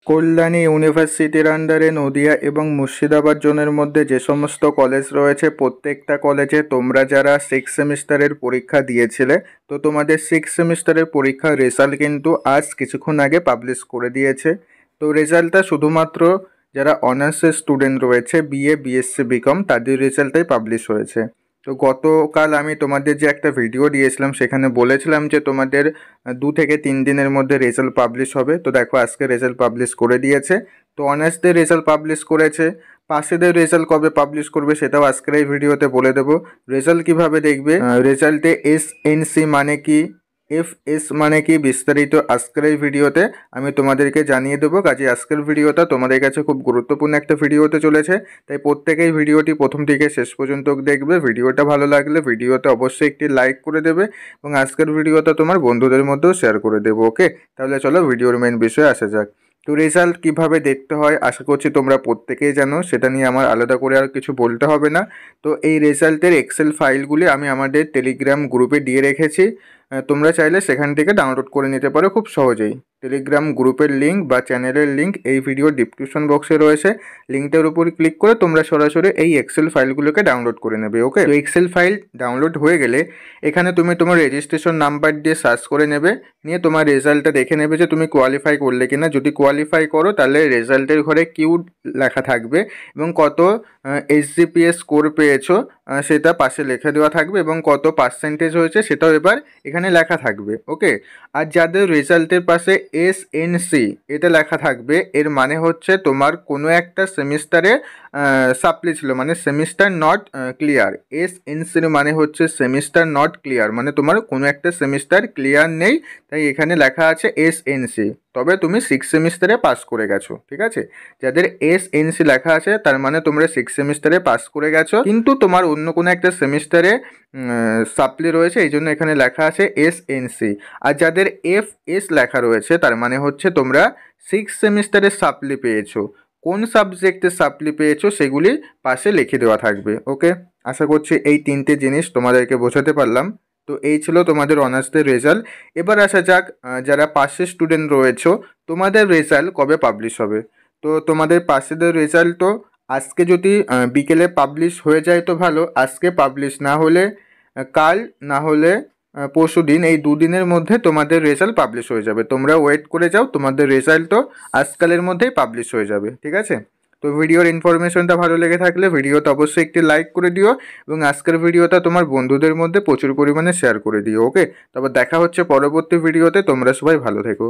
কল্যাণী ইউনিভার্সিটির আন্ডারে নদিয়া এবং মুর্শিদাবাদ জোনের মধ্যে যে সমস্ত কলেজ রয়েছে প্রত্যেকটা কলেজে তোমরা যারা সিক্স সেমিস্টারের পরীক্ষা দিয়েছিলে তো তোমাদের সিক্স সেমিস্টারের পরীক্ষার রেজাল্ট কিন্তু আজ কিছুক্ষণ আগে পাবলিশ করে দিয়েছে। তো রেজাল্টটা শুধুমাত্র যারা অনার্সের স্টুডেন্ট রয়েছে বিএ বিএসসি বিকম তাদের রেজাল্টটাই পাবলিশ হয়েছে। তো গতকাল আমি তোমাদের যে একটা ভিডিও দিয়েছিলাম সেখানে বলেছিলাম যে তোমাদের 2 থেকে 3 দিনের মধ্যে রেজাল্ট পাবলিশ হবে। তো দেখো আজকে রেজাল্ট পাবলিশ করে দিয়েছে। তো অনার্সদের রেজাল্ট পাবলিশ করেছে, পাশেদের রেজাল্ট কবে পাবলিশ করবে সেটাও আজকের এই ভিডিওতে বলে দেবো। রেজাল্ট কিভাবে দেখবে, রেজাল্টে SNC মানে কি, FS মানে কি, বিস্তারিত আজকের এই ভিডিওতে আমি তোমাদেরকে জানিয়ে দেবো। কাজে আজকের ভিডিওটা তোমাদের কাছে খুব গুরুত্বপূর্ণ একটা ভিডিও হতে চলেছে, তাই প্রত্যেকেই ভিডিওটি প্রথম থেকে শেষ পর্যন্ত দেখবে। ভিডিওটা ভালো লাগলে ভিডিওতে অবশ্যই একটি লাইক করে দেবে এবং আজকের ভিডিওটা তোমার বন্ধুদের মধ্যেও শেয়ার করে দেবো। ওকে, তাহলে চলো ভিডিওর মেন বিষয়ে আসা যাক। তো রেজাল্ট কিভাবে দেখতে হয় আশা করছি তোমরা প্রত্যেকেই জানো, সেটা নিয়ে আমার আলাদা করে আর কিছু বলতে হবে না। তো এই রেজাল্টের এক্সেল ফাইলগুলি আমি আমাদের টেলিগ্রাম গ্রুপে দিয়ে রেখেছি, তোমরা চাইলে সেখান থেকে ডাউনলোড করে নিতে পারো খুব সহজেই। টেলিগ্রাম গ্রুপের লিঙ্ক বা চ্যানেলের লিঙ্ক এই ভিডিওর ডিসক্রিপশন বক্সে রয়েছে, লিঙ্কটার উপর ক্লিক করে তোমরা সরাসরি এই এক্সেল ফাইলগুলোকে ডাউনলোড করে নেবে। ওকে, তো এক্সেল ফাইল ডাউনলোড হয়ে গেলে এখানে তুমি তোমার রেজিস্ট্রেশন নাম্বার দিয়ে সার্চ করে নেবে, নিয়ে তোমার রেজাল্টটা দেখে নেবে যে তুমি কোয়ালিফাই করলে কিনা। যদি কোয়ালিফাই করো তাহলে রেজাল্টের ঘরে কিউ লেখা থাকবে এবং কত SGPA স্কোর পেয়েছো সেটা পাশে লিখে দেওয়া থাকবে এবং কত পার্সেন্টেজ হয়েছে সেটাও এবার এখানে লেখা থাকবে। ওকে, আর যাদের রেজাল্টের পাশে SNC এটা লেখা থাকবে এর মানে হচ্ছে তোমার কোনো একটা সেমিস্টারে সাপ্লি ছিল, মানে সেমিস্টার নট ক্লিয়ার। SNCর মানে হচ্ছে সেমিস্টার নট ক্লিয়ার, মানে তোমার কোনো একটা সেমিস্টার ক্লিয়ার নেই, তাই এখানে লেখা আছে SNC, তবে তুমি সিক্স সেমিস্টারে পাস করে গেছো। ঠিক আছে, যাদের SNC লেখা আছে তার মানে তোমরা সিক্স সেমিস্টারে পাস করে গেছো, কিন্তু তোমার অন্য কোনো একটা সেমিস্টারে সাপ্লি রয়েছে এই জন্য এখানে লেখা আছে SNC। আর যাদের FS লেখা রয়েছে তার মানে হচ্ছে তোমরা সিক্স সেমিস্টারে সাপ্লি পেয়েছো, কোন সাবজেক্টে সাপ্লি পেয়েছো সেগুলি পাশে লিখে দেওয়া থাকবে। ওকে, আশা করছি এই তিনটে জিনিস তোমাদেরকে বোঝাতে পারলাম। তো এই ছিল তোমাদের অনার্সদের রেজাল্ট। এবার আসা যাক যারা পাশের স্টুডেন্ট রয়েছো তোমাদের রেজাল্ট কবে পাবলিশ হবে। তো তোমাদের পাশেদের রেজাল্ট তো আজকে যদি বিকেলে পাবলিশ হয়ে যায় তো ভালো, আজকে পাবলিশ না হলে কাল, না হলে পরশু দিন, এই দুদিনের মধ্যে তোমাদের রেজাল্ট পাবলিশ হয়ে যাবে। তোমরা ওয়েট করে যাও, তোমাদের রেজাল্ট তো আজকালের মধ্যেই পাবলিশ হয়ে যাবে। ঠিক আছে, তো ভিডিওর ইনফরমেশনটা ভালো লেগে থাকলে ভিডিওটা অবশ্যই একটি লাইক করে দিও এবং আজকের ভিডিওটা তোমার বন্ধুদের মধ্যে প্রচুর পরিমাণে শেয়ার করে দিও। ওকে, তারপর দেখা হচ্ছে পরবর্তী ভিডিওতে, তোমরা সবাই ভালো থেকো।